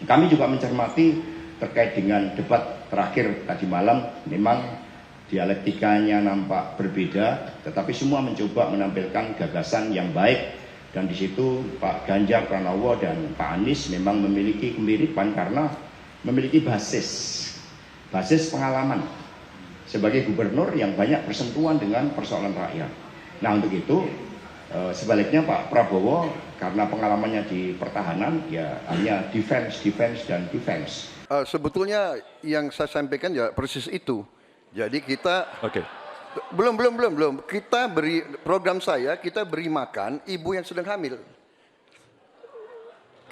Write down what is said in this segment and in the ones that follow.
Kami juga mencermati terkait dengan debat terakhir tadi malam, memang dialektikanya nampak berbeda, tetapi semua mencoba menampilkan gagasan yang baik. Dan di situ Pak Ganjar Pranowo dan Pak Anies memang memiliki kemiripan karena memiliki basis pengalaman sebagai gubernur yang banyak bersentuhan dengan persoalan rakyat. Nah, untuk itu sebaliknya Pak Prabowo karena pengalamannya di pertahanan ya hanya defense dan defense. Sebetulnya yang saya sampaikan ya persis itu. Jadi kita belum kita beri program kita beri makan ibu yang sedang hamil.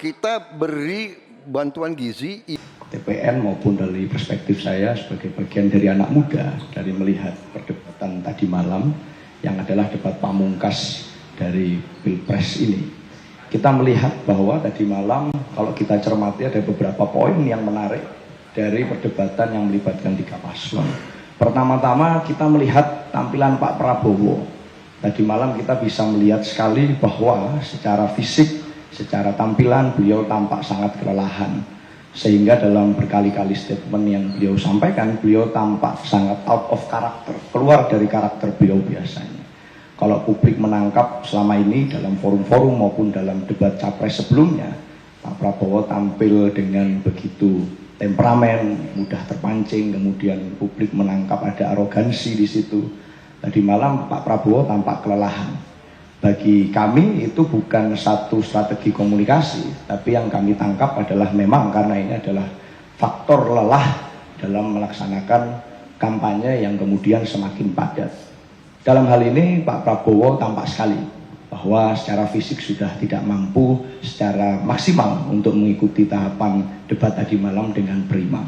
Kita beri bantuan gizi TPN maupun dari perspektif saya sebagai bagian dari anak muda, dari melihat perdebatan tadi malam yang adalah debat pamungkas dari Pilpres ini. Kita melihat bahwa tadi malam kalau kita cermati ada beberapa poin yang menarik dari perdebatan yang melibatkan 3 paslon. Pertama-tama kita melihat tampilan Pak Prabowo. Tadi malam kita bisa melihat sekali bahwa secara fisik, secara tampilan beliau tampak sangat kelelahan. Sehingga dalam berkali-kali statement yang beliau sampaikan, beliau tampak sangat out of character, keluar dari karakter beliau biasanya. Kalau publik menangkap selama ini dalam forum-forum maupun dalam debat capres sebelumnya, Pak Prabowo tampil dengan begitu temperamen, mudah terpancing, kemudian publik menangkap ada arogansi di situ. Tadi malam Pak Prabowo tampak kelelahan. Bagi kami itu bukan satu strategi komunikasi, tapi yang kami tangkap adalah memang karena ini adalah faktor lelah dalam melaksanakan kampanye yang kemudian semakin padat. Dalam hal ini Pak Prabowo tampak sekali bahwa secara fisik sudah tidak mampu secara maksimal untuk mengikuti tahapan debat tadi malam dengan prima.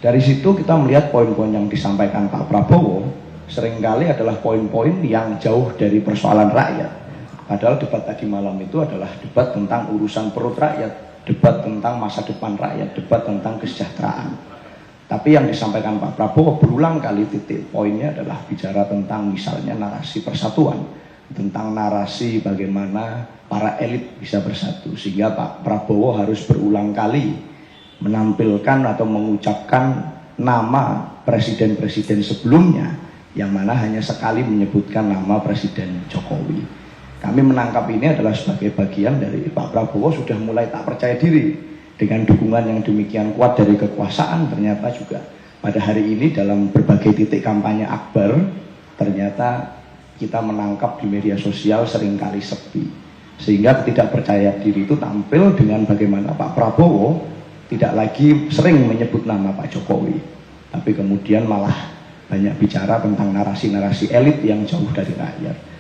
Dari situ kita melihat poin-poin yang disampaikan Pak Prabowo seringkali adalah poin-poin yang jauh dari persoalan rakyat. Padahal debat tadi malam itu adalah debat tentang urusan perut rakyat, debat tentang masa depan rakyat, debat tentang kesejahteraan. Tapi yang disampaikan Pak Prabowo berulang kali titik poinnya adalah bicara tentang misalnya narasi persatuan, tentang narasi bagaimana para elit bisa bersatu, sehingga Pak Prabowo harus berulang kali menampilkan atau mengucapkan nama presiden-presiden sebelumnya, yang mana hanya sekali menyebutkan nama Presiden Jokowi. Kami menangkap ini adalah sebagai bagian dari Pak Prabowo sudah mulai tak percaya diri dengan dukungan yang demikian kuat dari kekuasaan. Ternyata juga pada hari ini dalam berbagai titik kampanye akbar, ternyata kita menangkap di media sosial seringkali sepi, sehingga tidak percaya diri itu tampil dengan bagaimana Pak Prabowo tidak lagi sering menyebut nama Pak Jokowi, tapi kemudian malah banyak bicara tentang narasi-narasi elit yang jauh dari rakyat.